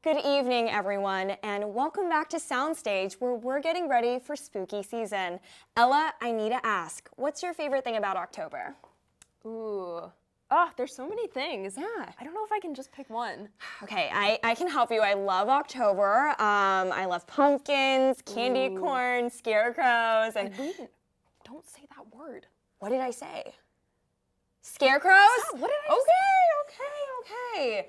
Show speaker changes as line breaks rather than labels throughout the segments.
Good evening, everyone, and welcome back to Soundstage, where we're getting ready for spooky season. Ella, I need to ask, what's your favorite thing about October?
Ooh. There's so many things.
Yeah.
I don't know if I can just pick one.
Okay, I can help you. I love October. I love pumpkins, candy corn, scarecrows, and...
Don't say that word.
What did I say? Scarecrows?
Stop, what did I say?
Okay.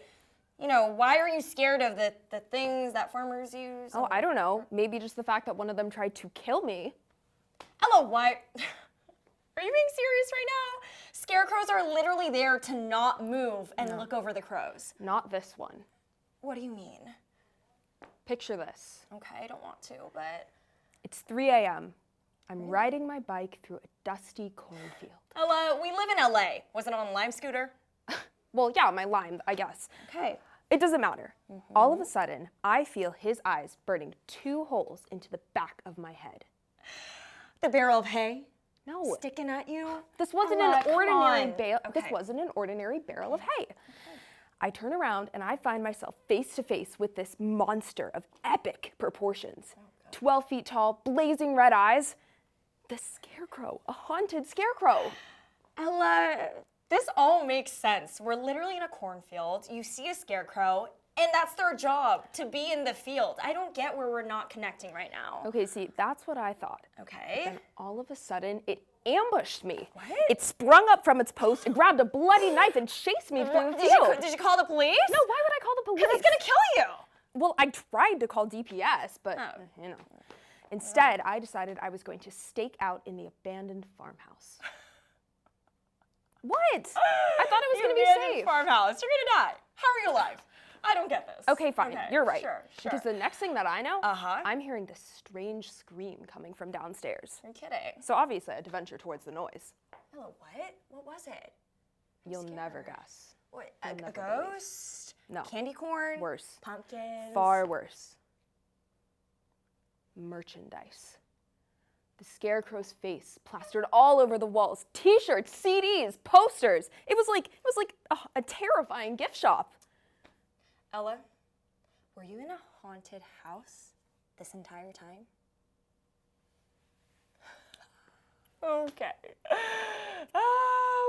You know, why are you scared of the things that farmers use?
Oh, I don't know. Maybe just the fact that one of them tried to kill me.
Ella, why? Are you being serious right now? Scarecrows are literally there to not move and look over the crows.
Not this one.
What do you mean?
Picture this.
Okay, I don't want to, but...
It's 3 a.m. I'm riding my bike through a dusty cornfield.
Ella, we live in LA. Was it on a Lime scooter?
Well, yeah, my Lime, I guess.
Okay.
It doesn't matter. All of a sudden, I feel his eyes burning 2 holes into the back of my head.
The barrel of hay?
No.
Sticking at you?
This wasn't
Ella,
an ordinary
Okay.
This wasn't an ordinary barrel of hay. I turn around and I find myself face to face with this monster of epic proportions. 12 feet tall, blazing red eyes. The scarecrow, a haunted scarecrow.
Ella, this all makes sense. We're literally in a cornfield. You see a scarecrow, and that's their job, to be in the field. I don't get where we're not connecting right now.
Okay, see, that's what I thought.
Okay.
Then all of a sudden, it ambushed me.
What?
It sprung up from its post and grabbed a bloody knife and chased me through the field.
Did you call the police?
No, why would I call the police?
Because it's gonna kill you.
Well, I tried to call DPS, but, you know. Instead, I decided I was going to stake out in the abandoned farmhouse. What? I thought it was going to be safe.
Farmhouse. You're gonna die. How are you alive? I don't get this.
Okay, fine. You're right.
Sure.
Because the next thing that I know, I'm hearing this strange scream coming from downstairs.
You're kidding.
So obviously I had to venture towards the noise.
Ella, what? What was it?
You'll never guess.
What?
You'll
A
never believe.
ghost?
No.
Candy corn?
Worse.
Pumpkins?
Far worse. Merchandise. The scarecrow's face plastered all over the walls. T-shirts, CDs, posters. It was like a terrifying gift shop.
Ella, were you in a haunted house this entire time? Okay.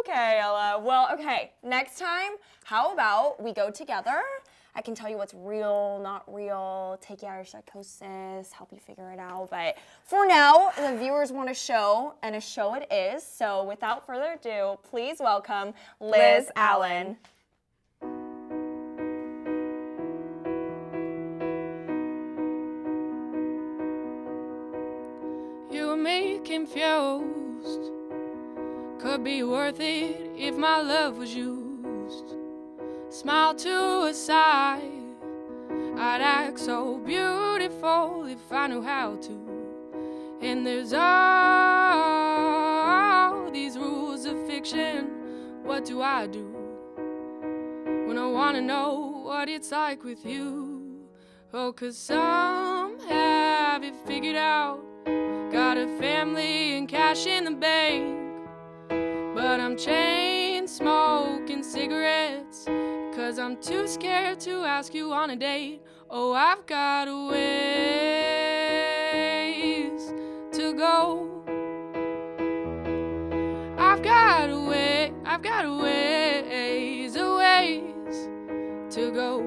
Okay, Ella. Well, okay. Next time, how about we go together? I can tell you what's real, not real, take you out of psychosis, help you figure it out. But for now, the viewers want a show, and a show it is. So without further ado, please welcome Liz Allen.
You and me confused. Could be worth it if my love was used. Smile to a side. I'd act so beautiful if I knew how to. And there's all these rules of fiction. What do I do when I wanna know what it's like with you? Oh, 'cause some have it figured out. Got a family and cash in the bank. But I'm chain smoking cigarettes, 'cause I'm too scared to ask you on a date. Oh, I've got a ways to go. I've got a ways to go.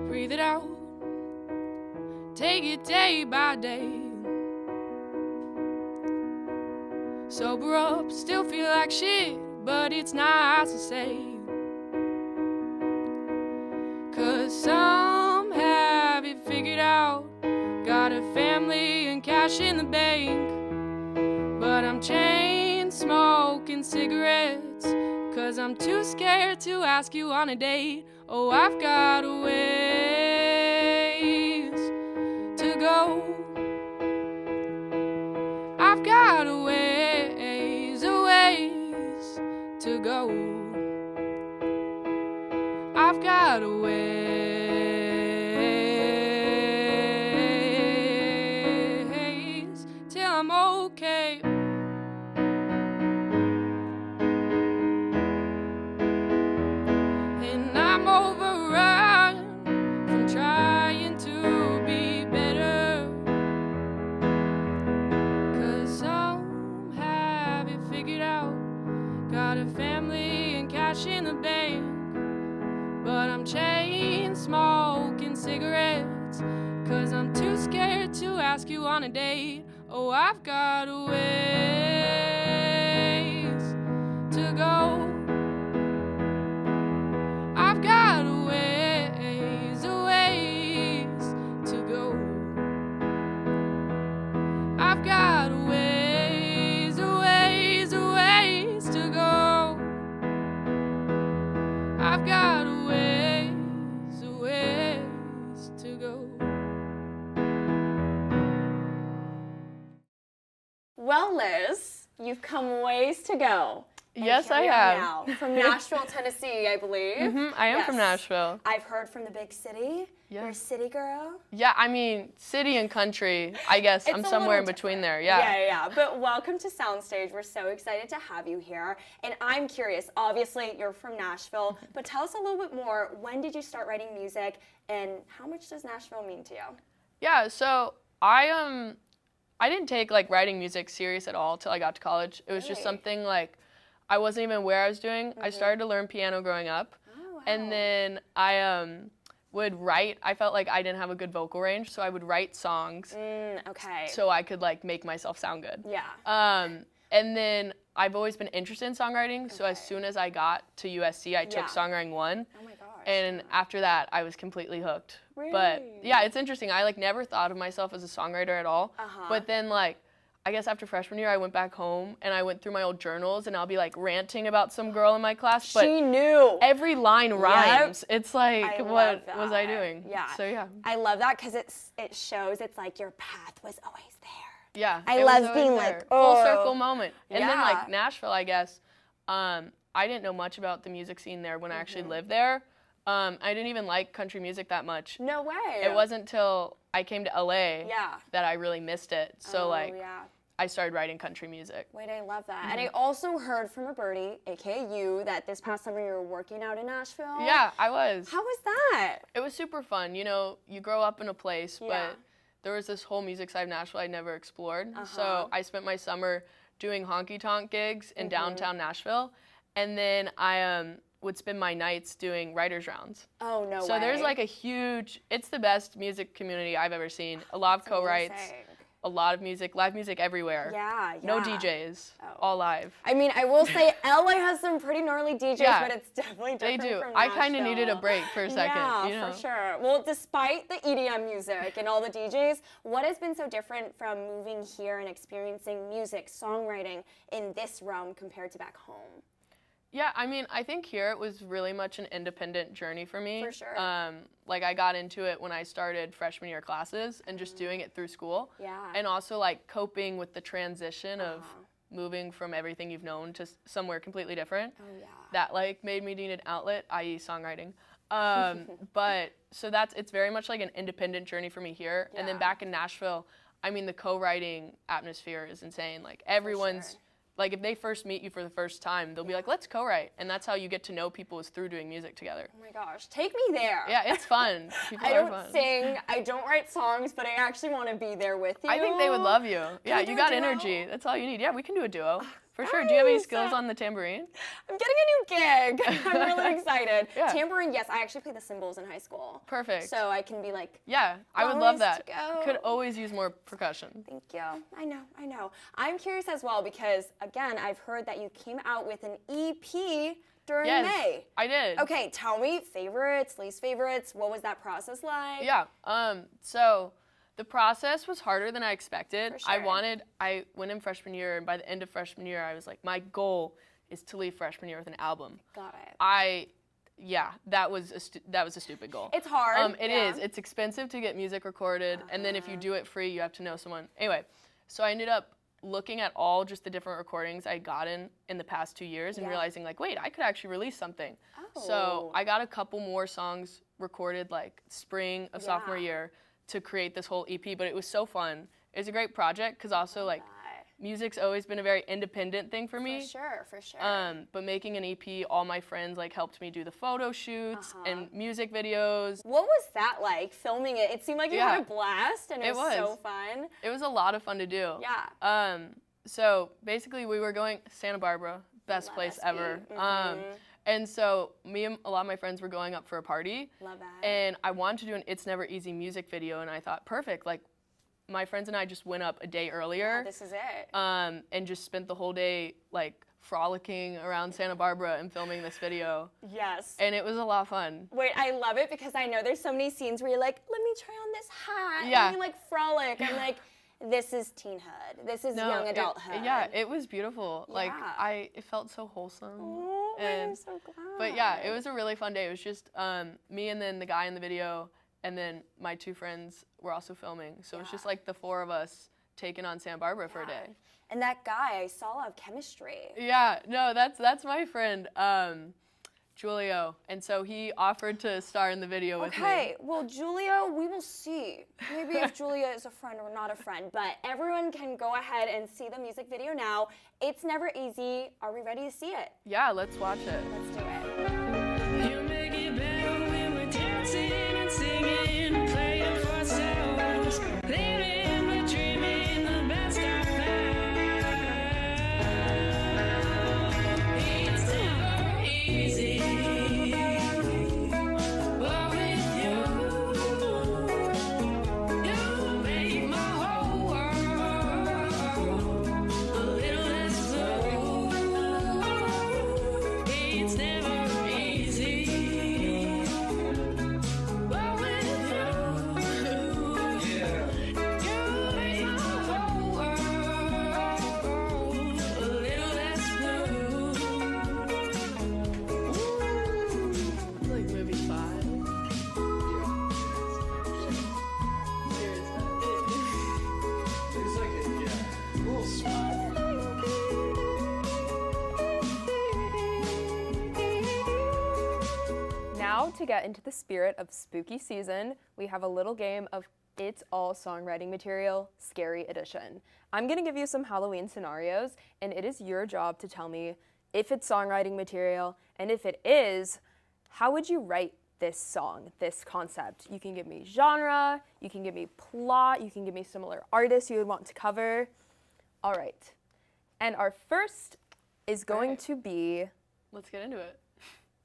Breathe it out, take it day by day. Sober up, still feel like shit, but it's nice to say. 'Cause some have it figured out. Got a family and cash in the bank. But I'm chain smoking cigarettes, 'cause I'm too scared to ask you on a date. Oh, I've got a ways to go. I've got a ways to go. I've got a ways till I'm okay. And I'm I'm overrun from trying to be better. 'Cause some have it figured out, got a family and cash in the bank. But I'm chain smoking cigarettes, 'cause I'm too scared to ask you on a date. Oh, I've got a ways to go. I've got a ways to go. I've got a ways to go. I've got a ways to go.
Well, Liz, you've come ways to go. And
Yes,
here
I
we are
have.
now, from Nashville, Tennessee, I believe.
I am
Yes.
from Nashville.
I've heard from the big city.
Yeah.
You're a city girl.
Yeah, I mean, city and country, I guess
It's
I'm
a
somewhere in
little
between
different.
there, yeah.
Yeah. But welcome to Soundstage. We're so excited to have you here. And I'm curious, obviously you're from Nashville, but tell us a little bit more. When did you start writing music, and how much does Nashville mean to you?
Yeah, so I didn't take like writing music serious at all till I got to college. It was just
Really?
something like I wasn't even aware I was doing. I started to learn piano growing up.
Oh, wow.
And then I would write. I felt like I didn't have a good vocal range, so I would write songs
Okay.
so I could like make myself sound good.
Yeah.
And then I've always been interested in songwriting, so as
Okay.
soon as I got to USC, I took
Yeah.
Songwriting 1.
Oh my gosh.
And after that, I was completely hooked. But
Really?
yeah, it's interesting. I like never thought of myself as a songwriter at all.
Uh-huh.
But then like, I guess after freshman year, I went back home and I went through my old journals and I'll be like ranting about some girl in my class. But
she knew.
every line rhymes. It's like,
I
what
love
was I
that.
doing?
Yeah.
So yeah.
I love that because it shows it's like your path was always there.
Yeah.
I
it was
love
always
being
there.
like,
full
oh.
circle moment. And then
Yeah.
like Nashville, I guess, I didn't know much about the music scene there when I actually lived there. I didn't even like country music that much.
No way.
It wasn't till I came to LA
Yeah.
that I really missed it. So like
yeah.
I started writing country music.
Wait, I love that. And I also heard from a birdie, aka you, that this past summer you were working out in Nashville.
Yeah, I was.
How was that?
It was super fun. You know, you grow up in a place,
Yeah.
but there was this whole music side of Nashville I'd never explored.
Uh-huh.
So I spent my summer doing honky-tonk gigs in downtown Nashville. And then I would spend my nights doing writers' rounds.
Oh, no way.
So there's like a huge, it's the best music community I've ever seen. A lot of co-writes,
Amazing.
a lot of music, live music everywhere.
Yeah.
No DJs, all live.
I mean, I will say LA has some pretty gnarly DJs,
Yeah,
but it's definitely
They
different
do.
from
I kind of needed a
Nashville.
break for a second.
Yeah,
you know?
for sure. Well, despite the EDM music and all the DJs, what has been so different from moving here and experiencing music, songwriting in this realm compared to back home?
Yeah, I mean, I think here it was really much an independent journey for me.
For sure.
Like I got into it when I started freshman year classes and just doing it through school.
Yeah.
And also like coping with the transition of moving from everything you've known to somewhere completely different.
Oh, yeah.
That like made me need an outlet, i.e. songwriting. But so it's very much like an independent journey for me here. And then
Yeah.
back in Nashville, I mean, the co-writing atmosphere is insane. Like everyone's,
sure.
like if they first meet you for the first time, they'll be like, let's co-write. And that's how you get to know people is through doing music together.
Oh my gosh, take me there.
Yeah, it's fun. People
I
are
don't
fun.
sing, I don't write songs, but I actually want to be there with you.
I think they would love you. Yeah,
we do
you
a
got
duo?
energy. That's all you need. Yeah, we can do a duo. For sure. Do you have any
nice.
skills on the tambourine?
I'm getting a new gig. I'm really excited.
Yeah.
Tambourine, yes, I actually played the cymbals in high school.
Perfect.
So I can be like,
Yeah, I would
Always
love that.
to go.
Could always use more percussion.
thank you. I know. I'm curious as well because, again, I've heard that you came out with an EP during
Yes,
May.
I did.
Okay, tell me favorites, least favorites. What was that process like?
Yeah. So the process was harder than I expected.
For sure.
I went in freshman year, and by the end of freshman year, I was like, my goal is to leave freshman year with an album.
Got it.
That was a stupid goal.
It's hard.
It
yeah.
is. It's expensive to get music recorded, and then if you do it free, you have to know someone. Anyway, so I ended up looking at all just the different recordings I'd gotten in the past 2 years and
Yeah.
realizing like, wait, I could actually release something.
Oh.
So I got a couple more songs recorded like spring of sophomore
Yeah.
year to create this whole EP, but it was so fun. It was a great project because also like music's always been a very independent thing for me.
For sure.
But making an EP, all my friends like helped me do the photo shoots and music videos.
What was that like, filming it? It seemed like you had a blast, and it was so fun.
It was a lot of fun to do.
Yeah.
So basically we were going Santa Barbara, best place ever. And so me and a lot of my friends were going up for a party.
Love that.
And I wanted to do an It's Never Easy music video, and I thought, perfect, like my friends and I just went up a day earlier.
Yeah, this is it.
And just spent the whole day like frolicking around Santa Barbara and filming this video.
Yes.
And it was a lot of fun.
Wait, I love it because I know there's so many scenes where you're like, let me try on this hat.
Yeah.
And you like frolic. I'm like, this is teenhood. This is young adulthood.
It was beautiful.
Yeah.
Like it felt so wholesome.
Oh, I'm so glad.
But yeah, it was a really fun day. It was just me and then the guy in the video, and then my 2 friends were also filming. So it was just like the 4 of us taking on Santa Barbara for a day.
And that guy, I saw a lot of chemistry.
Yeah, no, that's my friend, Julio. And so he offered to star in the video with me.
Okay, well, Julia, we will see. Maybe if Julia is a friend or not a friend, but everyone can go ahead and see the music video now. It's Never Easy. Are we ready to see it?
Yeah, let's watch it.
Let's do it.
You make it better when we're dancing and singing, playing for ourselves, living but dreaming the best of life. It's never easy, but with you, you make my whole world a little less blue. It's never easy, but with you, you make my whole world a little less blue.
It's like movie 5.
It's like a little small.
Now, to get into the spirit of spooky season, we have a little game of It's All Songwriting Material, Scary Edition. I'm gonna give you some Halloween scenarios, and it is your job to tell me if it's songwriting material, and if it is, how would you write this song, this concept? You can give me genre, you can give me plot, you can give me similar artists you would want to cover. All right, and our first is going to be
Let's get into it.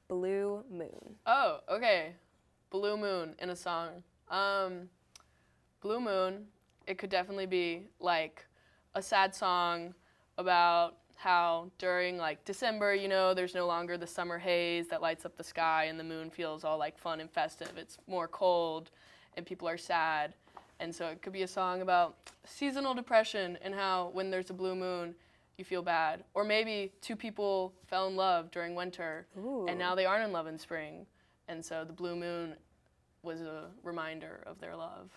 Blue Moon.
Oh, okay. Blue Moon in a song. Blue Moon, it could definitely be like a sad song about how during like December, you know, there's no longer the summer haze that lights up the sky and the moon feels all like fun and festive. It's more cold and people are sad. And so it could be a song about seasonal depression and how when there's a blue moon, you feel bad. Or maybe 2 people fell in love during winter and now they aren't in love in spring. And so the blue moon was a reminder of their love.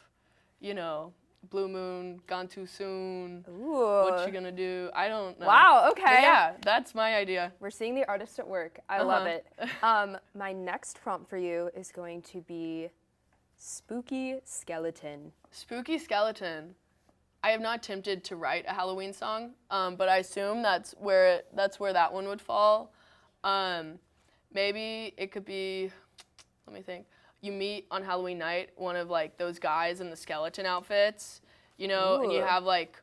You know, blue moon, gone too soon.
Ooh.
What you gonna do? I don't know.
Wow, okay.
But yeah, that's my idea.
We're seeing the artist at work. I love it. My next prompt for you is going to be Spooky Skeleton.
Spooky Skeleton. I have not attempted to write a Halloween song, but I assume that's where that one would fall. Maybe it could be, let me think. You meet on Halloween night one of like those guys in the skeleton outfits, you know, and you have like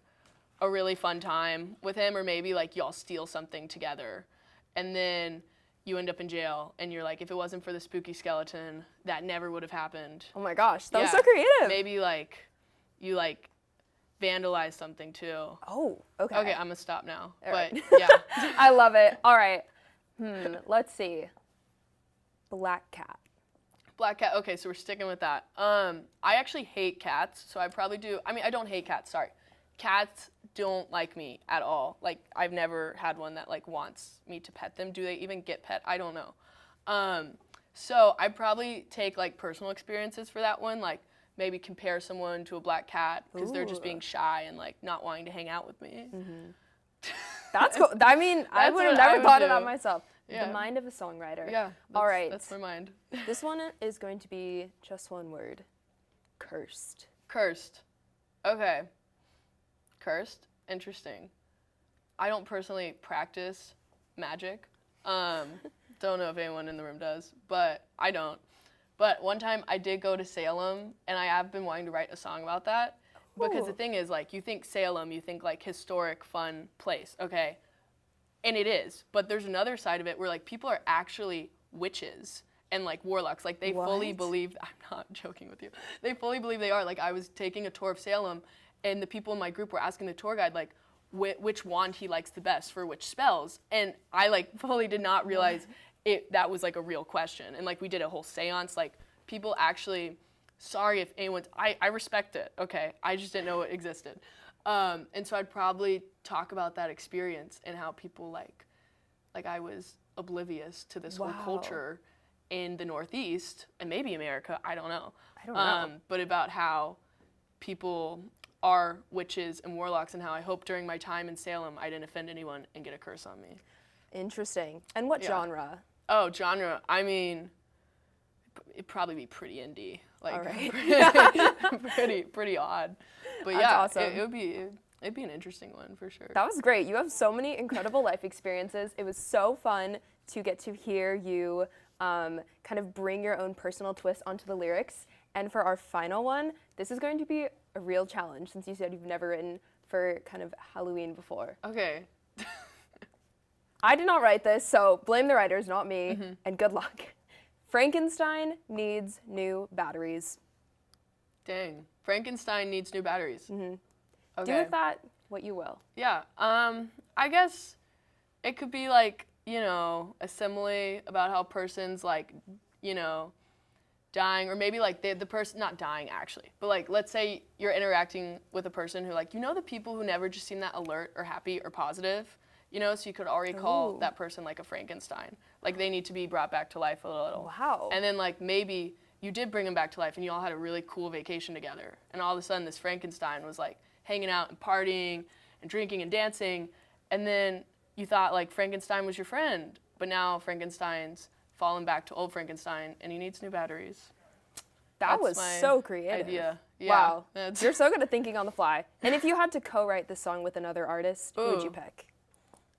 a really fun time with him, or maybe like y'all steal something together, and then you end up in jail, and you're like, if it wasn't for the spooky skeleton, that never would have happened.
Oh my gosh, that was so creative.
Maybe like you like vandalize something too.
Oh, okay.
Okay, I'm gonna stop now.
All
but
right.
yeah.
I love it. All right. Let's see. Black cat.
Black cat. Okay, so we're sticking with that. I actually hate cats, so I probably do. I mean, I don't hate cats. Sorry, cats don't like me at all. Like, I've never had one that like wants me to pet them. Do they even get pet? I don't know. So I probably take like personal experiences for that one. Like maybe compare someone to a black cat because they're just being shy and like not wanting to hang out with me.
That's cool. I mean, I would have
what I
never
would
thought of
do.
that myself.
Yeah.
The mind of a songwriter.
Yeah.
All right.
That's my mind.
This one is going to be just one word. Cursed.
Cursed. Okay. Cursed. Interesting. I don't personally practice magic. Don't know if anyone in the room does, but I don't. But one time I did go to Salem, and I have been wanting to write a song about that. Because the thing is, like, you think Salem, you think, like, historic, fun place, okay? And it is. But there's another side of it where, like, people are actually witches and, like, warlocks. Like, they fully believe, I'm not joking with you. They fully believe they are. Like, I was taking a tour of Salem, and the people in my group were asking the tour guide, like, which wand he likes the best for which spells. And I, like, fully did not realize that was, like, a real question. And, like, we did a whole seance. Like, people actually, sorry if anyone's, I respect it, okay? I just didn't know it existed. And so I'd probably talk about that experience and how people, like I was oblivious to this whole culture in the Northeast, and maybe America, I don't know. But about how people are witches and warlocks, and how I hope during my time in Salem I didn't offend anyone and get a curse on me.
Interesting. And what genre?
Oh, genre. I mean, it'd probably be pretty indie. Like,
all right.
pretty odd. But
That's
yeah,
awesome.
it'd be an interesting one for sure.
That was great. You have so many incredible life experiences. It was so fun to get to hear you kind of bring your own personal twist onto the lyrics. And for our final one, this is going to be a real challenge, since you said you've never written for kind of Halloween before.
Okay.
I did not write this, so blame the writers, not me, and good luck. Frankenstein needs new batteries.
Dang. Frankenstein needs new batteries. Okay.
Do with that what you will.
Yeah. I guess it could be like, you know, a simile about how a person's like, you know, dying, or maybe like the person, not dying actually, but like, let's say you're interacting with a person who, like, you know, the people who never just seem that alert or happy or positive, you know, so you could already call that person like a Frankenstein. Like, they need to be brought back to life a little.
Wow.
And then, like, maybe you did bring them back to life and you all had a really cool vacation together. And all of a sudden, this Frankenstein was, like, hanging out and partying and drinking and dancing. And then you thought, like, Frankenstein was your friend. But now Frankenstein's fallen back to old Frankenstein and he needs new batteries.
That was so creative.
Idea. Yeah,
wow. You're so good at thinking on the fly. And if you had to co-write this song with another artist, who would you pick?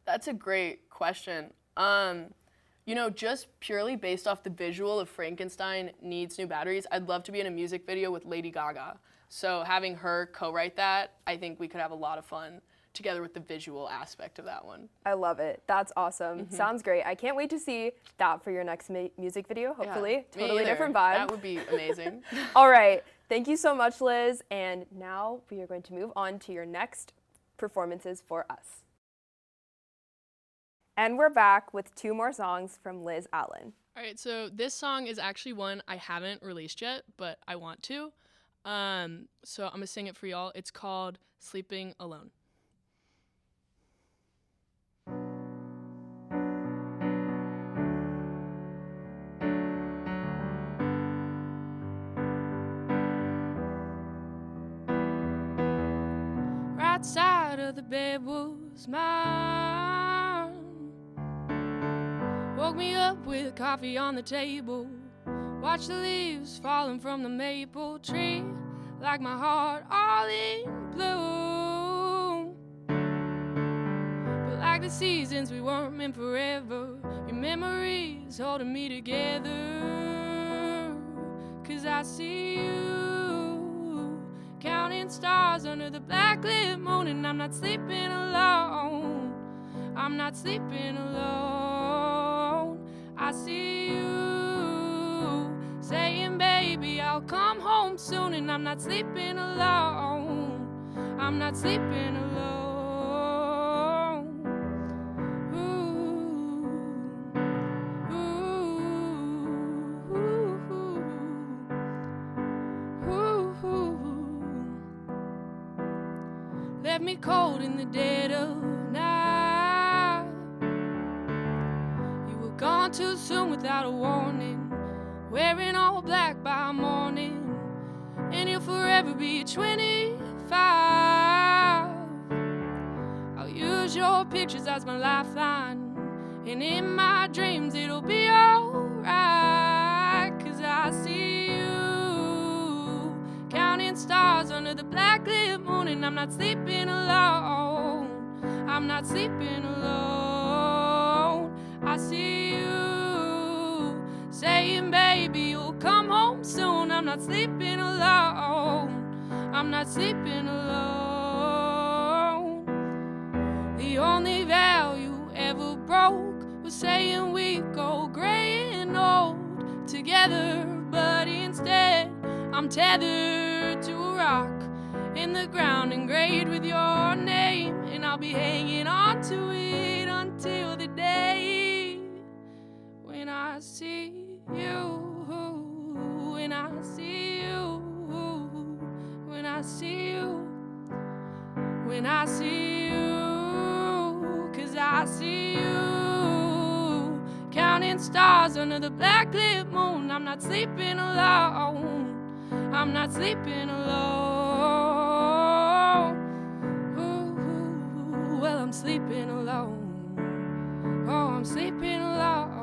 That's a great question. You know, just purely based off the visual of Frankenstein needs new batteries, I'd love to be in a music video with Lady Gaga. So having her co-write that, I think we could have a lot of fun together with the visual aspect of that one.
I love it. That's awesome. Sounds great. I can't wait to see that for your next music video, hopefully.
Yeah,
totally different vibe.
That would be amazing.
All right. Thank you so much, Liz. And now we are going to move on to your next performances for us. And we're back with 2 more songs from Liz Allen.
All right, so this song is actually one I haven't released yet, but I want to. So I'm going to sing it for y'all. It's called Sleeping Alone. Right side of the bed was mine. Woke me up with coffee on the table. Watch the leaves falling from the maple tree, like my heart all in bloom. But like the seasons, we weren't meant forever. Your memories holding me together. 'Cause I see you counting stars under the blacklit moon, and I'm not sleeping alone. I'm not sleeping alone. I see you saying, baby, I'll come home soon, and I'm not sleeping alone. I'm not sleeping alone. Ooh, ooh, ooh, ooh. Left me cold in the dead of night. You were gone too soon without a warning, wearing all black by morning, and you'll forever be 25. I'll use your pictures as my lifeline, and in my dreams it'll be alright. 'Cause I see you counting stars under the blacklit moon, and I'm not sleeping alone. I'm not sleeping alone. I see you saying, baby, you'll come home soon. I'm not sleeping alone. I'm not sleeping alone. The only vow you ever broke was saying we'd go gray and old together, but instead I'm tethered to a rock in the ground engraved with your name, and I'll be hanging on to it until the day when I see you, when I see you, when I see you, when I see you, 'cause I see you counting stars under the blacklit moon. I'm not sleeping alone. I'm not sleeping alone. Ooh, well, I'm sleeping alone. Oh, I'm sleeping alone.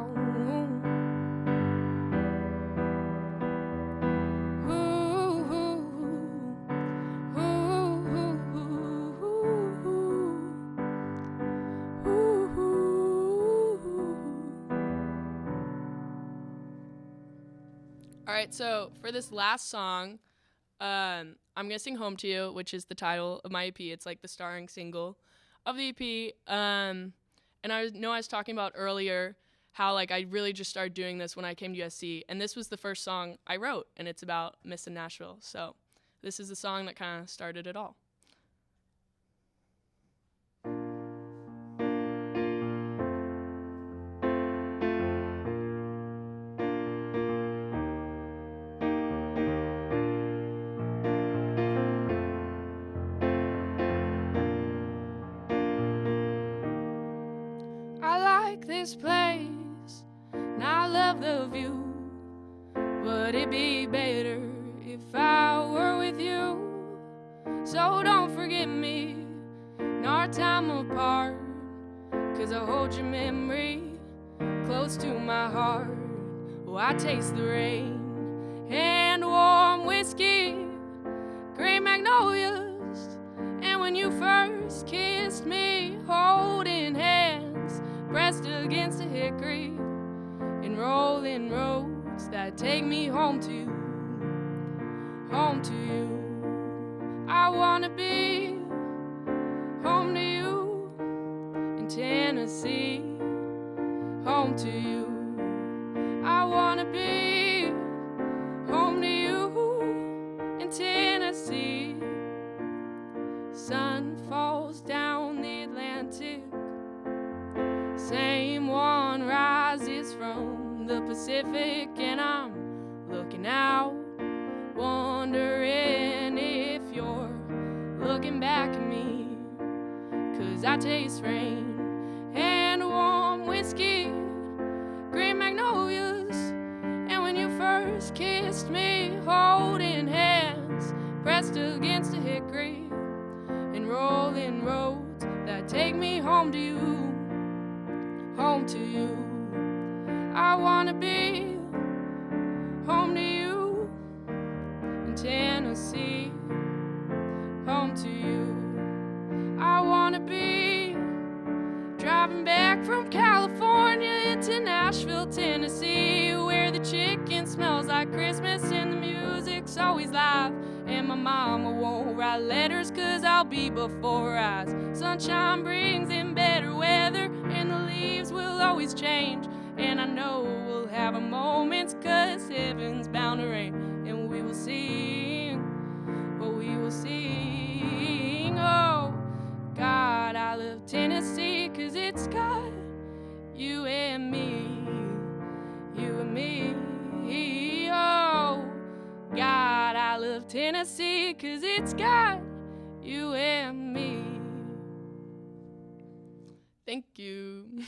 All right, so for this last song, I'm gonna sing "Home to You," which is the title of my EP. It's like the starring single of the EP. And I know I was talking about earlier how like I really just started doing this when I came to USC, and this was the first song I wrote, and it's about missing Nashville. So this is the song that kind of started it all.
This place, and I love the view, but it'd be better if I were with you. So don't forget me in our time apart, 'cause I hold your memory close to my heart. Oh, I taste the rain and warm whiskey, green magnolias, and when you first kissed me, holding hands pressed against a hickory, and rolling roads that take me home to you, home to you. I wanna be home to you in Tennessee, home to you. I wanna be home to you in Tennessee. Sun falls down the Atlantic, same one rises from the Pacific, and I'm looking out, wondering if you're looking back at me, 'cause I taste rain and warm whiskey, green magnolias, and when you first kissed me, holding hands pressed against a hickory, and rolling roads that take me home to you, home to you. I wanna be home to you in Tennessee, home to you. I wanna be driving back from California into Nashville, Tennessee, where the chicken smells like Christmas and the music's always live, and my mama won't write letters 'cause I'll be before her eyes. Sunshine brings in better weather, and the leaves will always change, and I know we'll have our moments 'cause heaven's bound to rain, and we will sing, oh, we will sing. Oh, God, I love Tennessee 'cause it's got you and me, you and me. Oh, God, I love Tennessee 'cause it's got you and me.
Thank you.